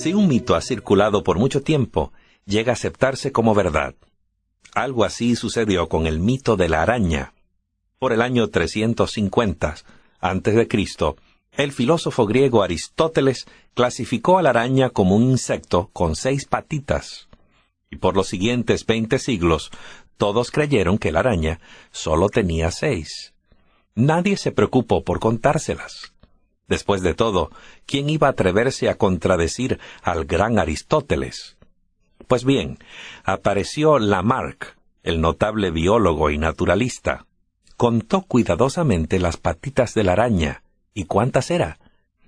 Si un mito ha circulado por mucho tiempo, llega a aceptarse como verdad. Algo así sucedió con el mito de la araña. Por el año 350 a.C., el filósofo griego Aristóteles clasificó a la araña como un insecto con 6 patitas. Y por los siguientes 20 siglos, todos creyeron que la araña solo tenía 6. Nadie se preocupó por contárselas. Después de todo, ¿quién iba a atreverse a contradecir al gran Aristóteles? Pues bien, apareció Lamarck, el notable biólogo y naturalista. Contó cuidadosamente las patitas de la araña. ¿Y cuántas era?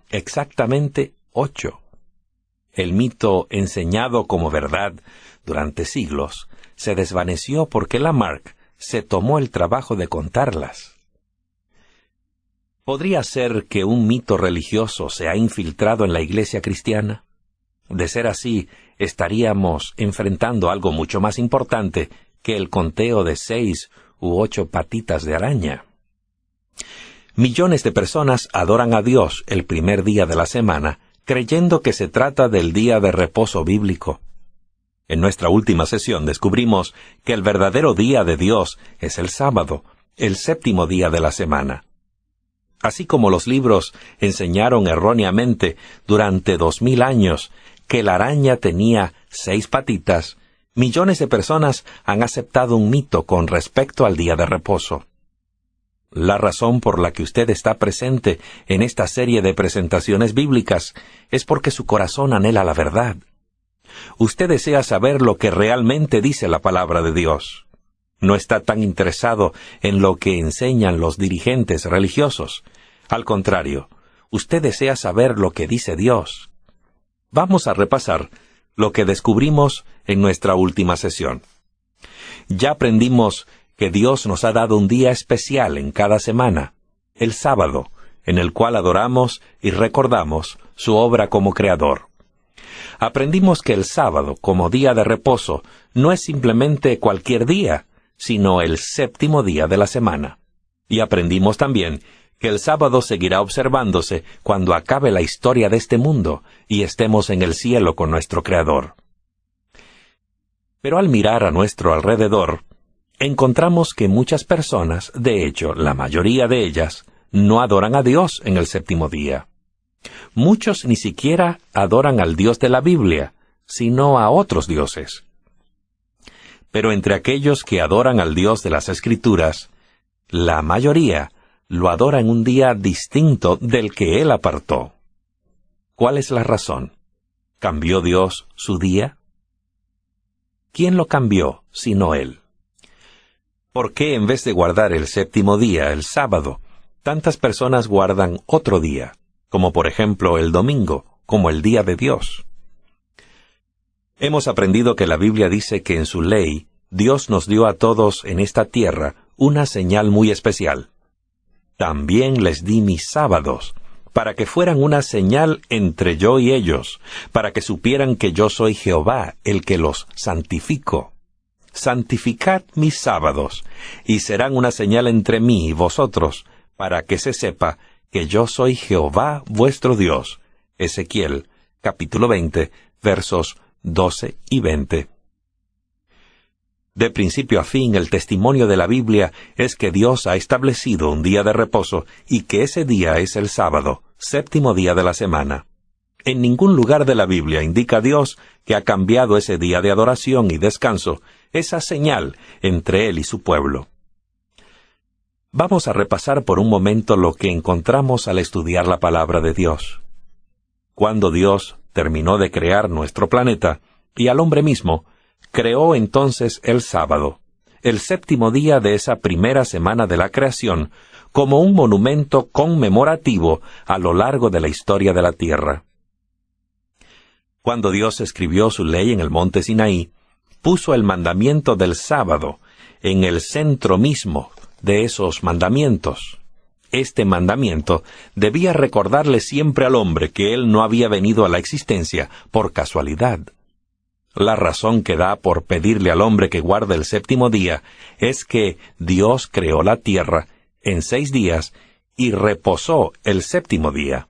Exactamente 8. El mito, enseñado como verdad durante siglos, se desvaneció porque Lamarck se tomó el trabajo de contarlas. ¿Podría ser que un mito religioso se ha infiltrado en la iglesia cristiana? De ser así, estaríamos enfrentando algo mucho más importante que el conteo de 6 u 8 patitas de araña. Millones de personas adoran a Dios el primer día de la semana, creyendo que se trata del día de reposo bíblico. En nuestra última sesión descubrimos que el verdadero día de Dios es el sábado, el 7º día de la semana. Así como los libros enseñaron erróneamente durante 2000 años que la araña tenía 6 patitas, millones de personas han aceptado un mito con respecto al día de reposo. La razón por la que usted está presente en esta serie de presentaciones bíblicas es porque su corazón anhela la verdad. Usted desea saber lo que realmente dice la palabra de Dios. No está tan interesado en lo que enseñan los dirigentes religiosos. Al contrario, usted desea saber lo que dice Dios. Vamos a repasar lo que descubrimos en nuestra última sesión. Ya aprendimos que Dios nos ha dado un día especial en cada semana, el sábado, en el cual adoramos y recordamos su obra como creador. Aprendimos que el sábado, como día de reposo, no es simplemente cualquier día, sino el 7º día de la semana. Y aprendimos también que el sábado seguirá observándose cuando acabe la historia de este mundo y estemos en el cielo con nuestro Creador. Pero al mirar a nuestro alrededor, encontramos que muchas personas, de hecho, la mayoría de ellas, no adoran a Dios en el 7º día. Muchos ni siquiera adoran al Dios de la Biblia, sino a otros dioses. Pero entre aquellos que adoran al Dios de las Escrituras, la mayoría lo adora en un día distinto del que Él apartó. ¿Cuál es la razón? ¿Cambió Dios su día? ¿Quién lo cambió sino Él? ¿Por qué en vez de guardar el 7º día, el sábado, tantas personas guardan otro día, como por ejemplo el domingo, como el día de Dios? Hemos aprendido que la Biblia dice que en su ley, Dios nos dio a todos en esta tierra una señal muy especial. También les di mis sábados, para que fueran una señal entre yo y ellos, para que supieran que yo soy Jehová, el que los santifico. Santificad mis sábados, y serán una señal entre mí y vosotros, para que se sepa que yo soy Jehová vuestro Dios. Ezequiel, capítulo 20, versos 12 y 20. De principio a fin, el testimonio de la Biblia es que Dios ha establecido un día de reposo y que ese día es el sábado, 7º día de la semana. En ningún lugar de la Biblia indica Dios que ha cambiado ese día de adoración y descanso, esa señal entre Él y su pueblo. Vamos a repasar por un momento lo que encontramos al estudiar la palabra de Dios. Cuando Dios terminó de crear nuestro planeta y al hombre mismo, creó entonces el sábado, el 7º día de esa primera semana de la creación, como un monumento conmemorativo a lo largo de la historia de la tierra. Cuando Dios escribió su ley en el monte Sinaí, puso el mandamiento del sábado en el centro mismo de esos mandamientos. Este mandamiento debía recordarle siempre al hombre que él no había venido a la existencia por casualidad. La razón que da por pedirle al hombre que guarde el 7º día es que Dios creó la tierra en 6 días y reposó el 7º día.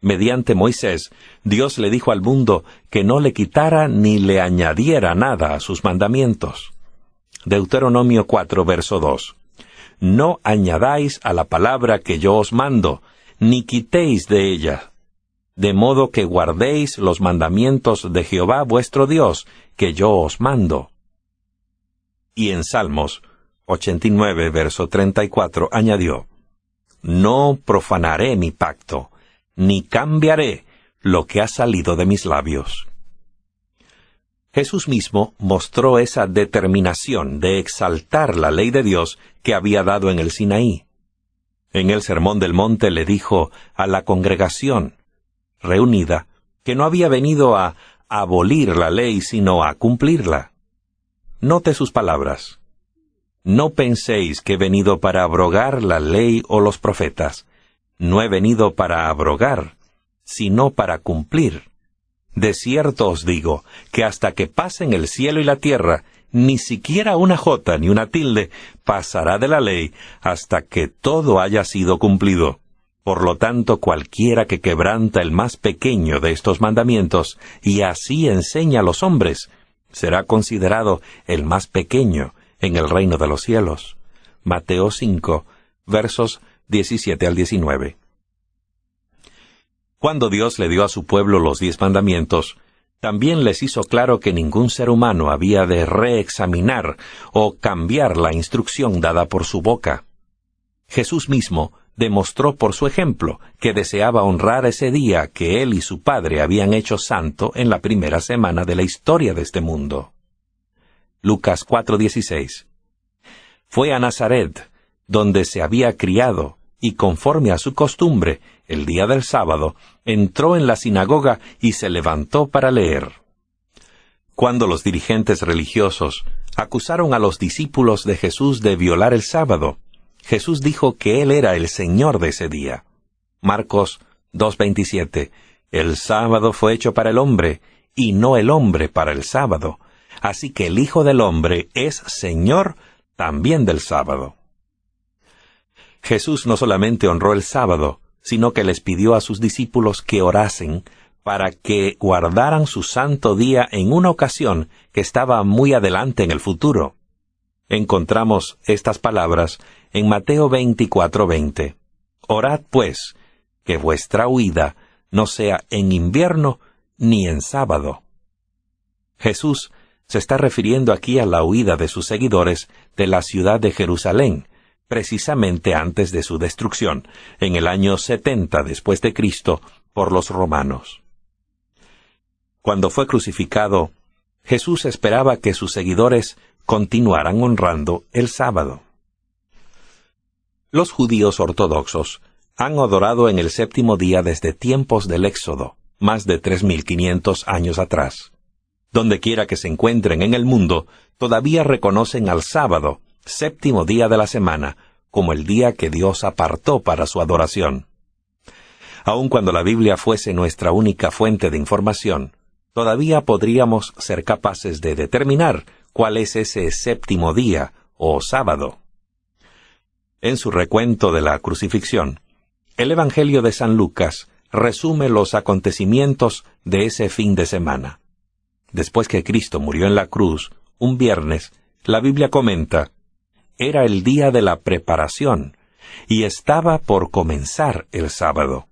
Mediante Moisés, Dios le dijo al mundo que no le quitara ni le añadiera nada a sus mandamientos. Deuteronomio 4, verso 2. No añadáis a la palabra que yo os mando, ni quitéis de ella, de modo que guardéis los mandamientos de Jehová vuestro Dios, que yo os mando. Y en Salmos 89, verso 34, añadió, no profanaré mi pacto, ni cambiaré lo que ha salido de mis labios. Jesús mismo mostró esa determinación de exaltar la ley de Dios que había dado en el Sinaí. En el Sermón del Monte le dijo a la congregación reunida que no había venido a abolir la ley, sino a cumplirla. Note sus palabras. No penséis que he venido para abrogar la ley o los profetas. No he venido para abrogar, sino para cumplir. De cierto os digo, que hasta que pasen el cielo y la tierra, ni siquiera una jota ni una tilde pasará de la ley hasta que todo haya sido cumplido. Por lo tanto, cualquiera que quebranta el más pequeño de estos mandamientos, y así enseña a los hombres, será considerado el más pequeño en el reino de los cielos. Mateo 5, versos 17 al 19. Cuando Dios le dio a su pueblo los 10 mandamientos, también les hizo claro que ningún ser humano había de reexaminar o cambiar la instrucción dada por su boca. Jesús mismo demostró por su ejemplo que deseaba honrar ese día que él y su Padre habían hecho santo en la primera semana de la historia de este mundo. Lucas 4:16. Fue a Nazaret, donde se había criado, y conforme a su costumbre, el día del sábado, entró en la sinagoga y se levantó para leer. Cuando los dirigentes religiosos acusaron a los discípulos de Jesús de violar el sábado, Jesús dijo que Él era el Señor de ese día. Marcos 2:27. El sábado fue hecho para el hombre, y no el hombre para el sábado. Así que el Hijo del Hombre es Señor también del sábado. Jesús no solamente honró el sábado, sino que les pidió a sus discípulos que orasen para que guardaran su santo día en una ocasión que estaba muy adelante en el futuro. Encontramos estas palabras en Mateo 24:20. Orad pues, que vuestra huida no sea en invierno ni en sábado. Jesús se está refiriendo aquí a la huida de sus seguidores de la ciudad de Jerusalén, precisamente antes de su destrucción, en el año 70 después de Cristo, por los romanos. Cuando fue crucificado, Jesús esperaba que sus seguidores continuaran honrando el sábado. Los judíos ortodoxos han adorado en el séptimo día desde tiempos del Éxodo, más de 3.500 años atrás. Donde quiera que se encuentren en el mundo, todavía reconocen al sábado, séptimo día de la semana, como el día que Dios apartó para su adoración. Aun cuando la Biblia fuese nuestra única fuente de información, todavía podríamos ser capaces de determinar cuál es ese séptimo día o sábado. En su recuento de la crucifixión, el Evangelio de San Lucas resume los acontecimientos de ese fin de semana. Después que Cristo murió en la cruz, un viernes, la Biblia comenta, era el día de la preparación, y estaba por comenzar el sábado.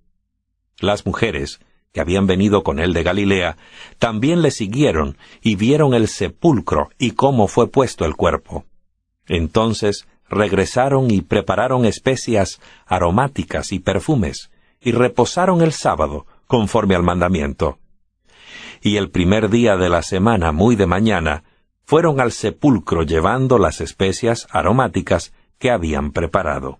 Las mujeres, que habían venido con él de Galilea, también le siguieron y vieron el sepulcro y cómo fue puesto el cuerpo. Entonces regresaron y prepararon especias aromáticas y perfumes, y reposaron el sábado, conforme al mandamiento. Y el primer día de la semana, muy de mañana, fueron al sepulcro llevando las especias aromáticas que habían preparado.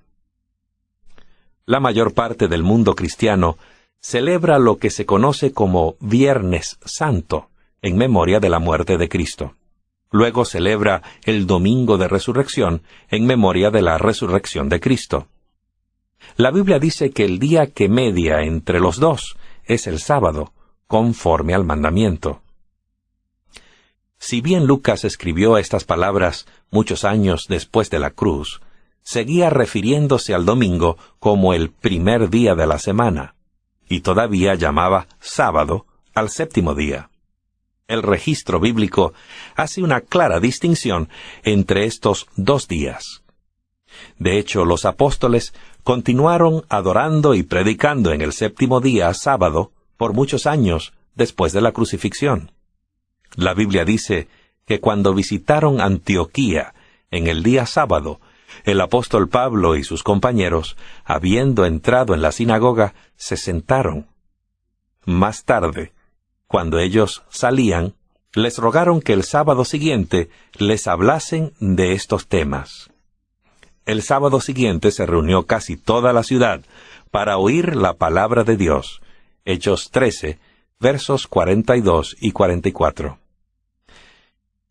La mayor parte del mundo cristiano celebra lo que se conoce como Viernes Santo, en memoria de la muerte de Cristo. Luego celebra el Domingo de Resurrección, en memoria de la resurrección de Cristo. La Biblia dice que el día que media entre los dos es el sábado, conforme al mandamiento. Si bien Lucas escribió estas palabras muchos años después de la cruz, seguía refiriéndose al domingo como el primer día de la semana. y todavía llamaba sábado al séptimo día. El registro bíblico hace una clara distinción entre estos dos días. De hecho, los apóstoles continuaron adorando y predicando en el séptimo día, sábado, por muchos años después de la crucifixión. La Biblia dice que cuando visitaron Antioquía en el día sábado, el apóstol Pablo y sus compañeros, habiendo entrado en la sinagoga, se sentaron. Más tarde, cuando ellos salían, les rogaron que el sábado siguiente les hablasen de estos temas. El sábado siguiente se reunió casi toda la ciudad para oír la palabra de Dios. Hechos 13, versos 42 y 44.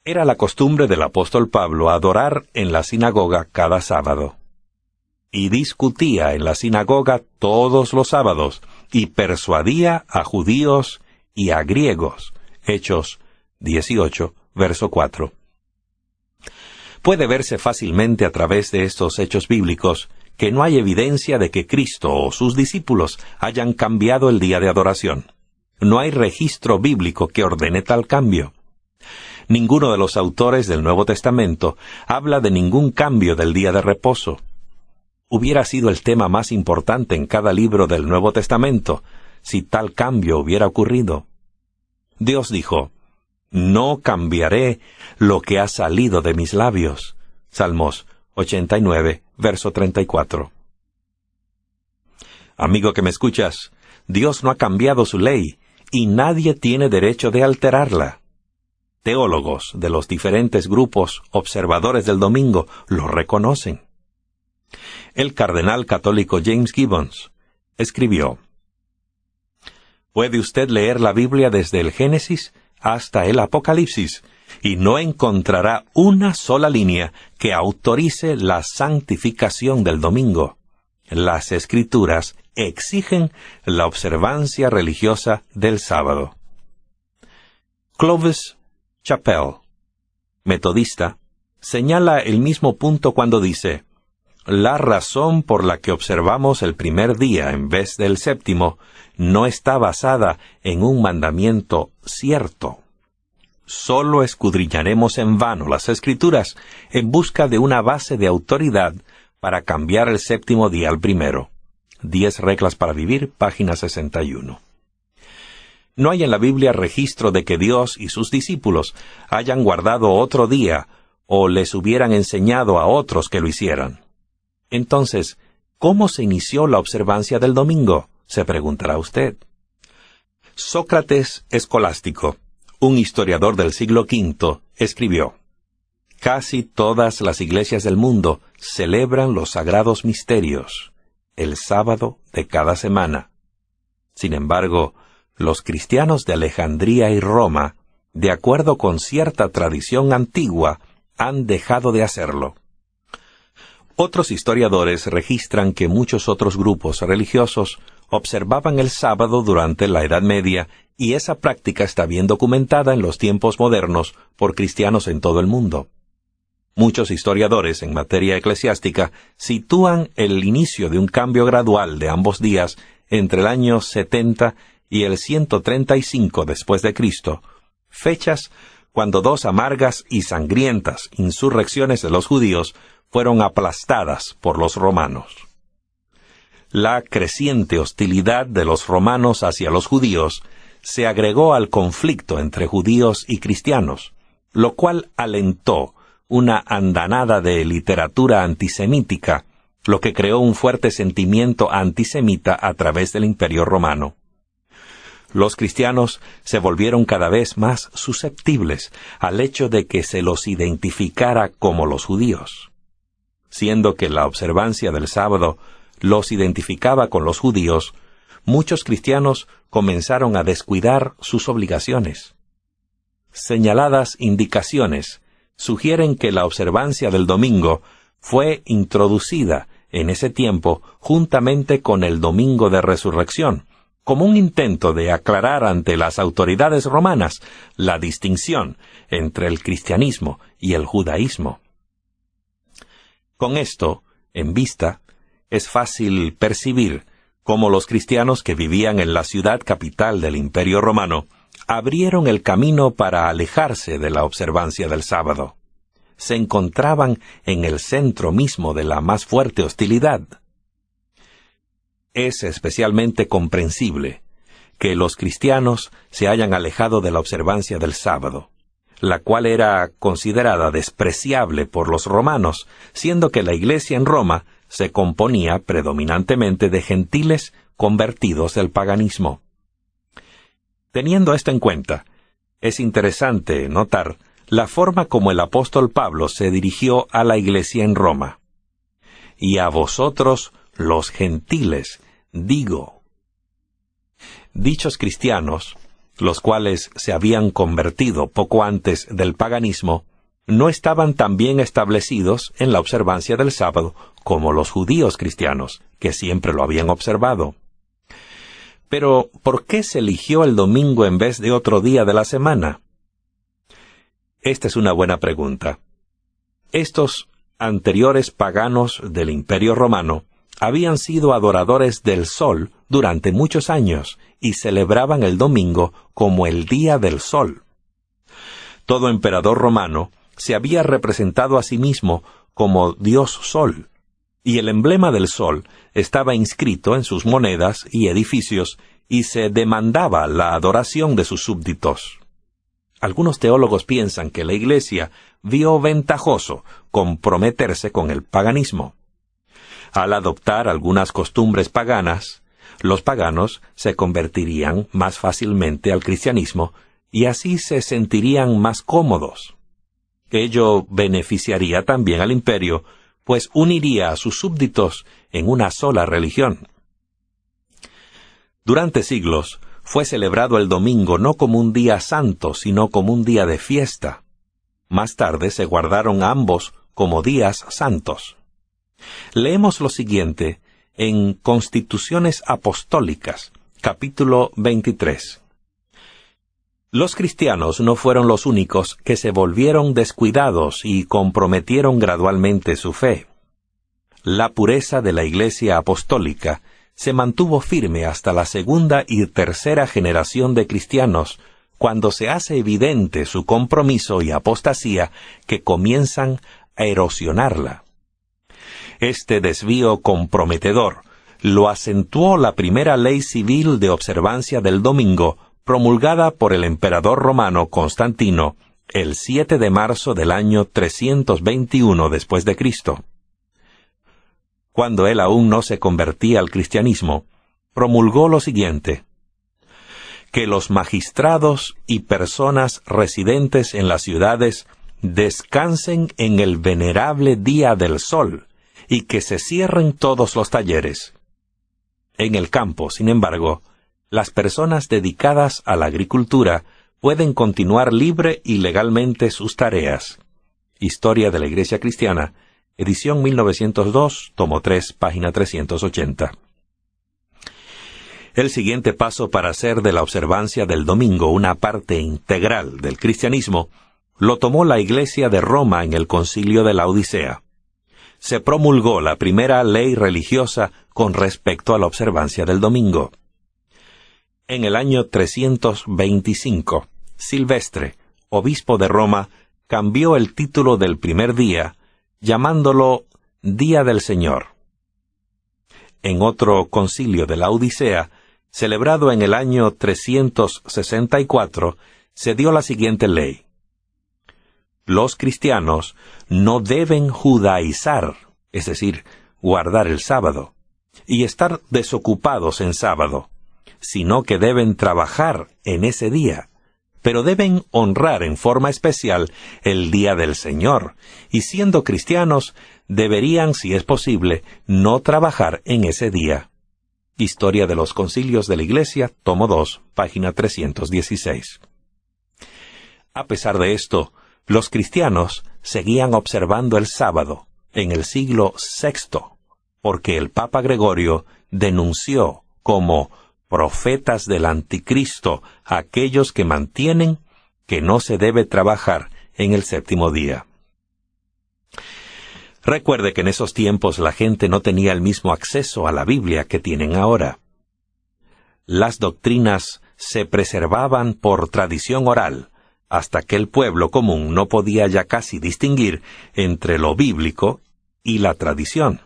Era la costumbre del apóstol Pablo adorar en la sinagoga cada sábado. Y discutía en la sinagoga todos los sábados, y persuadía a judíos y a griegos. Hechos 18, verso 4. Puede verse fácilmente a través de estos hechos bíblicos que no hay evidencia de que Cristo o sus discípulos hayan cambiado el día de adoración. No hay registro bíblico que ordene tal cambio. Ninguno de los autores del Nuevo Testamento habla de ningún cambio del día de reposo. Hubiera sido el tema más importante en cada libro del Nuevo Testamento si tal cambio hubiera ocurrido. Dios dijo, «No cambiaré lo que ha salido de mis labios». Salmos 89, verso 34. Amigo que me escuchas, Dios no ha cambiado su ley y nadie tiene derecho de alterarla. Teólogos de los diferentes grupos observadores del domingo lo reconocen. El cardenal católico James Gibbons escribió, «Puede usted leer la Biblia desde el Génesis hasta el Apocalipsis, y no encontrará una sola línea que autorice la santificación del domingo. Las Escrituras exigen la observancia religiosa del sábado». Clovis Chappell, metodista, señala el mismo punto cuando dice, «La razón por la que observamos el primer día en vez del séptimo no está basada en un mandamiento cierto. Solo escudriñaremos en vano las Escrituras en busca de una base de autoridad para cambiar el séptimo día al primero». 10 reglas para vivir, página 61. No hay en la Biblia registro de que Dios y sus discípulos hayan guardado otro día o les hubieran enseñado a otros que lo hicieran. Entonces, ¿cómo se inició la observancia del domingo?, se preguntará usted. Sócrates Escolástico, un historiador del siglo V, escribió, «Casi todas las iglesias del mundo celebran los sagrados misterios, el sábado de cada semana. Sin embargo, los cristianos de Alejandría y Roma, de acuerdo con cierta tradición antigua, han dejado de hacerlo». Otros historiadores registran que muchos otros grupos religiosos observaban el sábado durante la Edad Media, y esa práctica está bien documentada en los tiempos modernos por cristianos en todo el mundo. Muchos historiadores en materia eclesiástica sitúan el inicio de un cambio gradual de ambos días entre el año 70 y el 135 después de Cristo, fechas cuando 2 amargas y sangrientas insurrecciones de los judíos fueron aplastadas por los romanos. La creciente hostilidad de los romanos hacia los judíos se agregó al conflicto entre judíos y cristianos, lo cual alentó una andanada de literatura antisemítica, lo que creó un fuerte sentimiento antisemita a través del Imperio Romano. Los cristianos se volvieron cada vez más susceptibles al hecho de que se los identificara como los judíos. Siendo que la observancia del sábado los identificaba con los judíos, muchos cristianos comenzaron a descuidar sus obligaciones. Señaladas indicaciones sugieren que la observancia del domingo fue introducida en ese tiempo juntamente con el domingo de resurrección, como un intento de aclarar ante las autoridades romanas la distinción entre el cristianismo y el judaísmo. Con esto en vista, es fácil percibir como los cristianos que vivían en la ciudad capital del Imperio Romano abrieron el camino para alejarse de la observancia del sábado. Se encontraban en el centro mismo de la más fuerte hostilidad. Es especialmente comprensible que los cristianos se hayan alejado de la observancia del sábado, la cual era considerada despreciable por los romanos, siendo que la iglesia en Roma se componía predominantemente de gentiles convertidos del paganismo. Teniendo esto en cuenta, es interesante notar la forma como el apóstol Pablo se dirigió a la iglesia en Roma. Y a vosotros, los gentiles, digo. Dichos cristianos, los cuales se habían convertido poco antes del paganismo, no estaban tan bien establecidos en la observancia del sábado como los judíos cristianos, que siempre lo habían observado. Pero, ¿por qué se eligió el domingo en vez de otro día de la semana? Esta es una buena pregunta. Estos anteriores paganos del Imperio Romano habían sido adoradores del sol durante muchos años y celebraban el domingo como el día del sol. Todo emperador romano se había representado a sí mismo como Dios Sol, y el emblema del sol estaba inscrito en sus monedas y edificios, y se demandaba la adoración de sus súbditos. Algunos teólogos piensan que la Iglesia vio ventajoso comprometerse con el paganismo. Al adoptar algunas costumbres paganas, los paganos se convertirían más fácilmente al cristianismo y así se sentirían más cómodos. Ello beneficiaría también al imperio, pues uniría a sus súbditos en una sola religión. Durante siglos fue celebrado el domingo no como un día santo, sino como un día de fiesta. Más tarde se guardaron ambos como días santos. Leemos lo siguiente en Constituciones Apostólicas, capítulo 23. Los cristianos no fueron los únicos que se volvieron descuidados y comprometieron gradualmente su fe. La pureza de la Iglesia apostólica se mantuvo firme hasta la segunda y tercera generación de cristianos, cuando se hace evidente su compromiso y apostasía que comienzan a erosionarla. Este desvío comprometedor lo acentuó la primera ley civil de observancia del domingo, promulgada por el emperador romano Constantino el 7 de marzo del año 321 después de Cristo. Cuando él aún no se convertía al cristianismo, promulgó lo siguiente: que los magistrados y personas residentes en las ciudades descansen en el venerable día del sol, y que se cierren todos los talleres. En el campo, sin embargo, las personas dedicadas a la agricultura pueden continuar libre y legalmente sus tareas. Historia de la Iglesia Cristiana, edición 1902, tomo 3, página 380. El siguiente paso para hacer de la observancia del domingo una parte integral del cristianismo lo tomó la Iglesia de Roma en el Concilio de la Odisea. Se promulgó la primera ley religiosa con respecto a la observancia del domingo. En el año 325, Silvestre, obispo de Roma, cambió el título del primer día, llamándolo Día del Señor. En otro concilio de la Odisea, celebrado en el año 364, se dio la siguiente ley: los cristianos no deben judaizar, es decir, guardar el sábado, y estar desocupados en sábado, sino que deben trabajar en ese día, pero deben honrar en forma especial el día del Señor, y siendo cristianos, deberían, si es posible, no trabajar en ese día. Historia de los Concilios de la Iglesia, tomo 2, página 316. A pesar de esto, los cristianos seguían observando el sábado en el siglo VI, porque el Papa Gregorio denunció como profetas del anticristo a aquellos que mantienen que no se debe trabajar en el séptimo día. Recuerde que en esos tiempos la gente no tenía el mismo acceso a la Biblia que tienen ahora. Las doctrinas se preservaban por tradición oral, hasta que el pueblo común no podía ya casi distinguir entre lo bíblico y la tradición.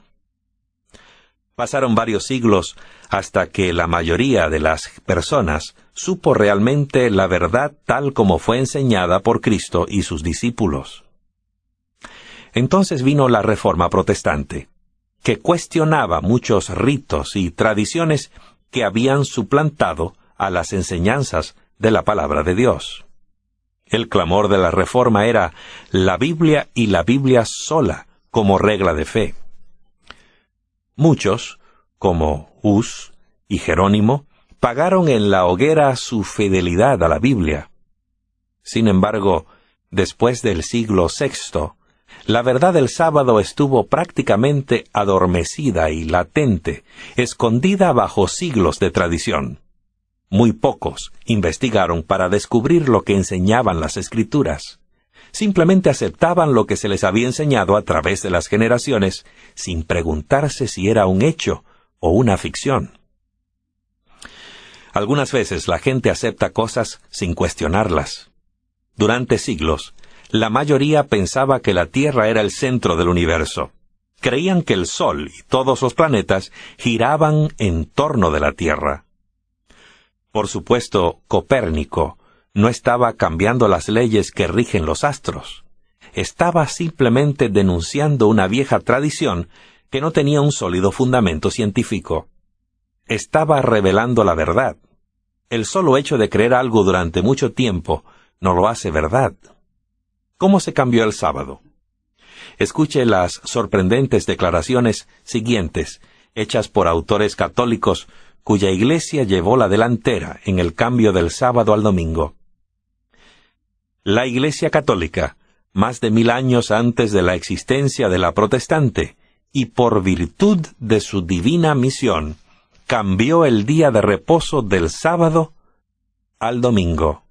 Pasaron varios siglos hasta que la mayoría de las personas supo realmente la verdad tal como fue enseñada por Cristo y sus discípulos. Entonces vino la Reforma Protestante, que cuestionaba muchos ritos y tradiciones que habían suplantado a las enseñanzas de la palabra de Dios. El clamor de la Reforma era la Biblia y la Biblia sola como regla de fe. Muchos, como Hus y Jerónimo, pagaron en la hoguera su fidelidad a la Biblia. Sin embargo, después del siglo VI, la verdad del sábado estuvo prácticamente adormecida y latente, escondida bajo siglos de tradición. Muy pocos investigaron para descubrir lo que enseñaban las Escrituras. Simplemente aceptaban lo que se les había enseñado a través de las generaciones, sin preguntarse si era un hecho o una ficción. Algunas veces la gente acepta cosas sin cuestionarlas. Durante siglos, la mayoría pensaba que la Tierra era el centro del universo. Creían que el Sol y todos los planetas giraban en torno de la Tierra. Por supuesto, Copérnico no estaba cambiando las leyes que rigen los astros. Estaba simplemente denunciando una vieja tradición que no tenía un sólido fundamento científico. Estaba revelando la verdad. El solo hecho de creer algo durante mucho tiempo no lo hace verdad. ¿Cómo se cambió el sábado? Escuche las sorprendentes declaraciones siguientes, hechas por autores católicos cuya iglesia llevó la delantera en el cambio del sábado al domingo. La Iglesia Católica, más de 1000 años antes de la existencia de la protestante, y por virtud de su divina misión, cambió el día de reposo del sábado al domingo.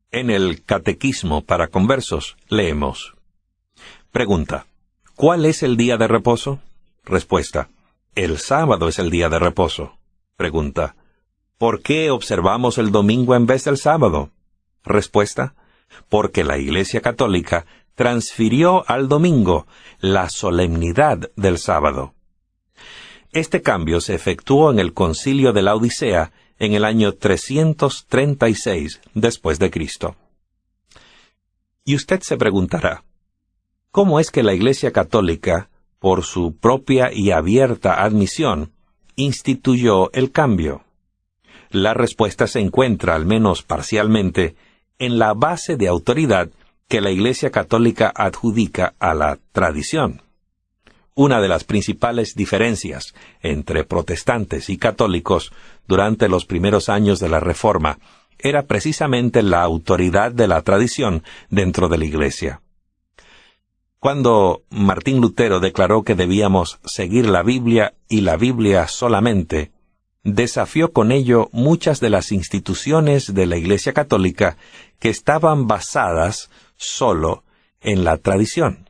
En el Catequismo para Conversos leemos: Pregunta: ¿cuál es el día de reposo? Respuesta: el sábado es el día de reposo. Pregunta: ¿por qué observamos el domingo en vez del sábado? Respuesta: porque la Iglesia Católica transfirió al domingo la solemnidad del sábado. Este cambio se efectuó en el Concilio de la Odisea en el año 336 después de Cristo. Y usted se preguntará, ¿cómo es que la Iglesia Católica, por su propia y abierta admisión, instituyó el cambio? La respuesta se encuentra, al menos parcialmente, en la base de autoridad que la Iglesia Católica adjudica a la tradición. Una de las principales diferencias entre protestantes y católicos durante los primeros años de la Reforma era precisamente la autoridad de la tradición dentro de la Iglesia. Cuando Martín Lutero declaró que debíamos seguir la Biblia y la Biblia solamente, desafió con ello muchas de las instituciones de la Iglesia Católica que estaban basadas solo en la tradición.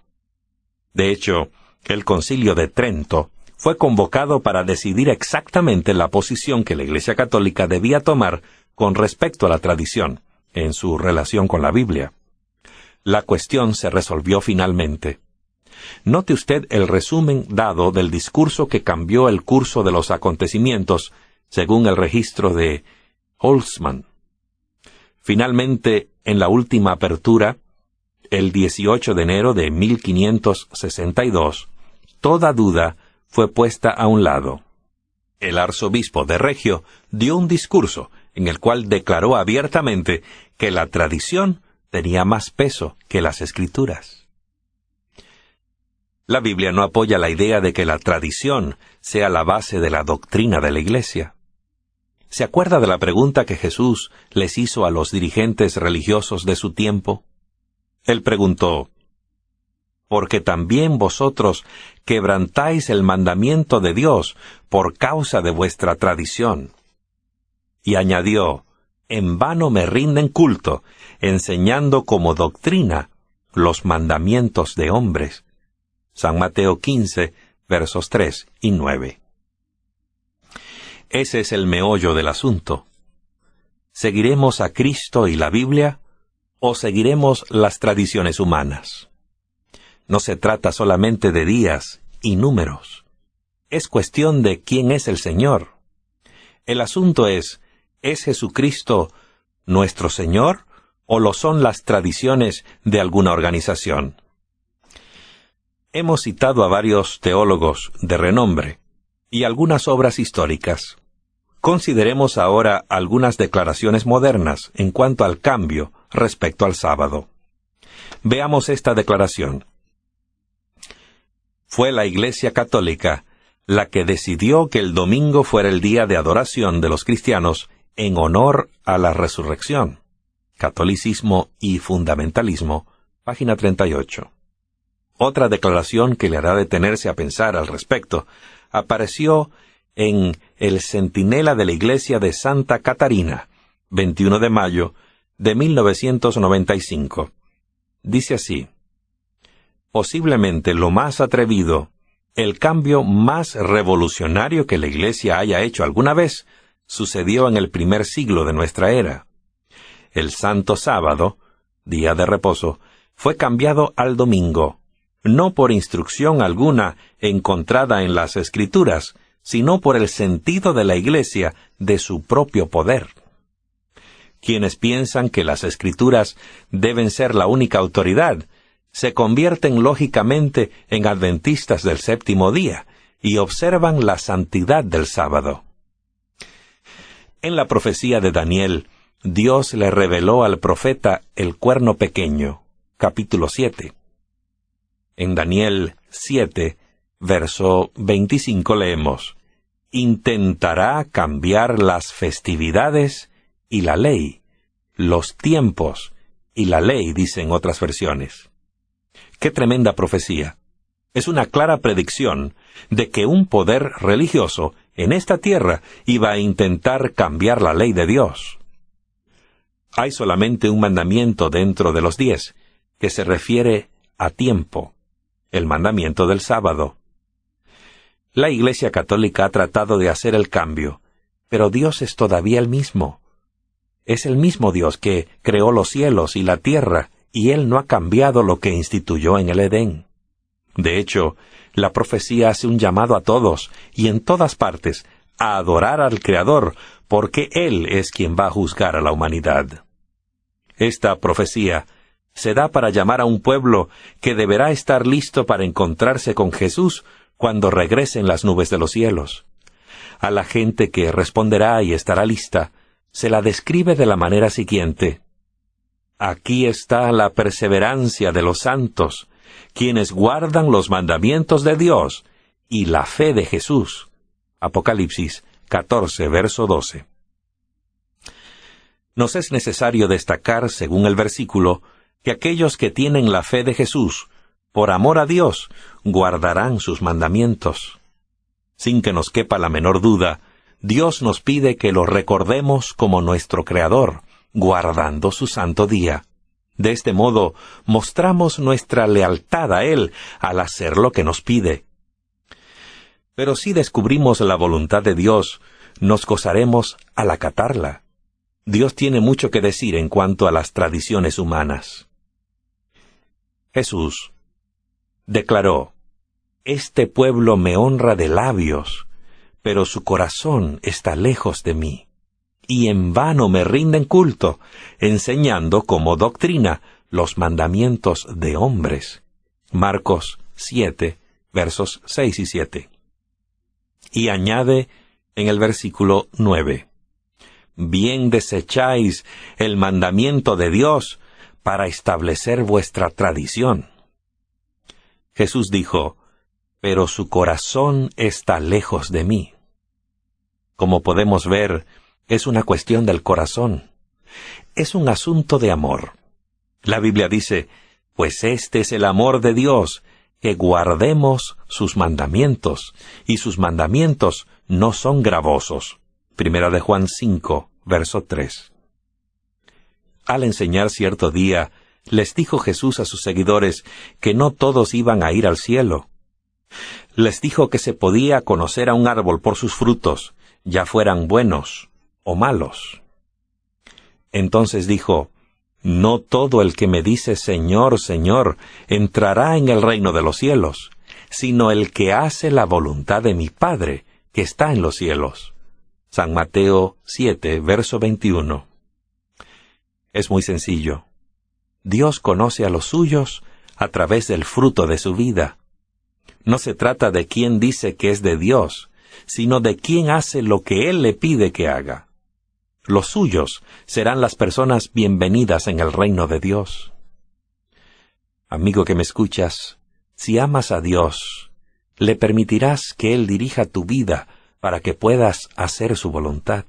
De hecho, el Concilio de Trento fue convocado para decidir exactamente la posición que la Iglesia Católica debía tomar con respecto a la tradición, en su relación con la Biblia. La cuestión se resolvió finalmente. Note usted el resumen dado del discurso que cambió el curso de los acontecimientos, según el registro de Holzmann. Finalmente, en la última apertura, el 18 de enero de 1562, toda duda fue puesta a un lado. El arzobispo de Regio dio un discurso en el cual declaró abiertamente que la tradición tenía más peso que las Escrituras. La Biblia no apoya la idea de que la tradición sea la base de la doctrina de la Iglesia. ¿Se acuerda de la pregunta que Jesús les hizo a los dirigentes religiosos de su tiempo? Él preguntó: «Porque también vosotros quebrantáis el mandamiento de Dios por causa de vuestra tradición». Y añadió: «En vano me rinden culto, enseñando como doctrina los mandamientos de hombres». San Mateo 15, versos 3 y 9. Ese es el meollo del asunto. ¿Seguiremos a Cristo y la Biblia o seguiremos las tradiciones humanas? No se trata solamente de días y números. Es cuestión de quién es el Señor. El asunto ¿es Jesucristo nuestro Señor o lo son las tradiciones de alguna organización? Hemos citado a varios teólogos de renombre y algunas obras históricas. Consideremos ahora algunas declaraciones modernas en cuanto al cambio respecto al sábado. Veamos esta declaración. Fue la Iglesia Católica la que decidió que el domingo fuera el día de adoración de los cristianos en honor a la resurrección. Catolicismo y fundamentalismo, página 38. Otra declaración que le hará detenerse a pensar al respecto apareció en El Centinela de la Iglesia de Santa Catarina, 21 de mayo de 1995. Dice así: posiblemente lo más atrevido, el cambio más revolucionario que la Iglesia haya hecho alguna vez, sucedió en el primer siglo de nuestra era. El Santo Sábado, día de reposo, fue cambiado al domingo, no por instrucción alguna encontrada en las Escrituras, sino por el sentido de la Iglesia de su propio poder. Quienes piensan que las Escrituras deben ser la única autoridad, se convierten lógicamente en adventistas del séptimo día y observan la santidad del sábado. En la profecía de Daniel, Dios le reveló al profeta el cuerno pequeño, capítulo 7. En Daniel 7, verso 25 leemos: intentará cambiar las festividades y la ley, los tiempos y la ley, dicen otras versiones. ¡Qué tremenda profecía! Es una clara predicción de que un poder religioso en esta tierra iba a intentar cambiar la ley de Dios. Hay solamente un mandamiento dentro de los 10, que se refiere a tiempo, el mandamiento del sábado. La Iglesia Católica ha tratado de hacer el cambio, pero Dios es todavía el mismo. Es el mismo Dios que creó los cielos y la tierra, y Él no ha cambiado lo que instituyó en el Edén. De hecho, la profecía hace un llamado a todos, y en todas partes, a adorar al Creador, porque Él es quien va a juzgar a la humanidad. Esta profecía se da para llamar a un pueblo que deberá estar listo para encontrarse con Jesús cuando regresen las nubes de los cielos. A la gente que responderá y estará lista, se la describe de la manera siguiente: aquí está la perseverancia de los santos, quienes guardan los mandamientos de Dios y la fe de Jesús. Apocalipsis 14, verso 12. Nos es necesario destacar, según el versículo, que aquellos que tienen la fe de Jesús, por amor a Dios, guardarán sus mandamientos. Sin que nos quepa la menor duda, Dios nos pide que lo recordemos como nuestro Creador, guardando su santo día. De este modo, mostramos nuestra lealtad a Él al hacer lo que nos pide. Pero si descubrimos la voluntad de Dios, nos gozaremos al acatarla. Dios tiene mucho que decir en cuanto a las tradiciones humanas. Jesús declaró: este pueblo me honra de labios, pero su corazón está lejos de mí, y en vano me rinden culto, enseñando como doctrina los mandamientos de hombres. Marcos 7, versos 6 y 7. Y añade en el versículo 9: bien desecháis el mandamiento de Dios para establecer vuestra tradición. Jesús dijo: pero su corazón está lejos de mí. Como podemos ver, es una cuestión del corazón. Es un asunto de amor. La Biblia dice: pues este es el amor de Dios, que guardemos sus mandamientos, y sus mandamientos no son gravosos. Primera de Juan 5, verso 3. Al enseñar cierto día les dijo Jesús a sus seguidores que no todos iban a ir al cielo. Les dijo que se podía conocer a un árbol por sus frutos, ya fueran buenos o malos. Entonces dijo, no todo el que me dice Señor, Señor, entrará en el reino de los cielos, sino el que hace la voluntad de mi Padre, que está en los cielos. San Mateo 7, verso 21. Es muy sencillo. Dios conoce a los suyos a través del fruto de su vida. No se trata de quién dice que es de Dios, sino de quién hace lo que Él le pide que haga. Los suyos serán las personas bienvenidas en el reino de Dios. Amigo que me escuchas, si amas a Dios, le permitirás que Él dirija tu vida para que puedas hacer su voluntad.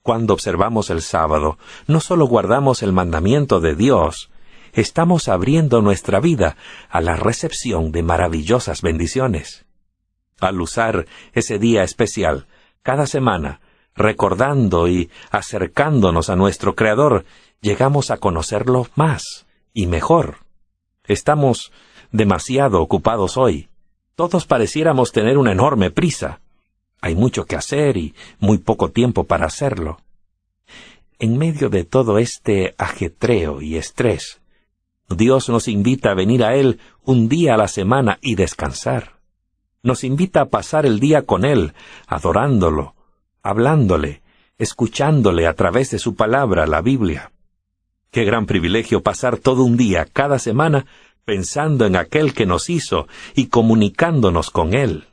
Cuando observamos el sábado, no solo guardamos el mandamiento de Dios, estamos abriendo nuestra vida a la recepción de maravillosas bendiciones. Al usar ese día especial, cada semana, recordando y acercándonos a nuestro Creador, llegamos a conocerlo más y mejor. Estamos demasiado ocupados hoy. Todos pareciéramos tener una enorme prisa. Hay mucho que hacer y muy poco tiempo para hacerlo. En medio de todo este ajetreo y estrés, Dios nos invita a venir a Él un día a la semana y descansar. Nos invita a pasar el día con Él, adorándolo, hablándole, escuchándole a través de su palabra, la Biblia. Qué gran privilegio pasar todo un día, cada semana, pensando en aquel que nos hizo y comunicándonos con Él.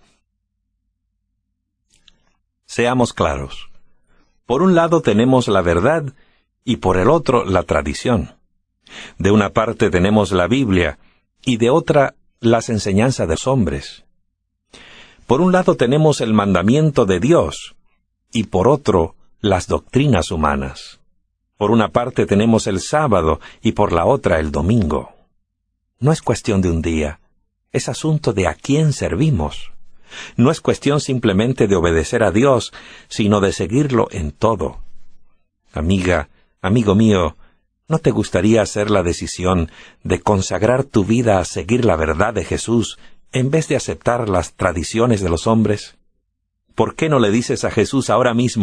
Seamos claros. Por un lado tenemos la verdad y por el otro la tradición. De una parte tenemos la Biblia y de otra las enseñanzas de los hombres. Por un lado tenemos el mandamiento de Dios y por otro las doctrinas humanas. Por una parte tenemos el sábado y por la otra el domingo. No es cuestión de un día, es asunto de a quién servimos. No es cuestión simplemente de obedecer a Dios, sino de seguirlo en todo. Amiga, amigo mío, ¿no te gustaría hacer la decisión de consagrar tu vida a seguir la verdad de Jesús en vez de aceptar las tradiciones de los hombres? ¿Por qué no le dices a Jesús ahora mismo,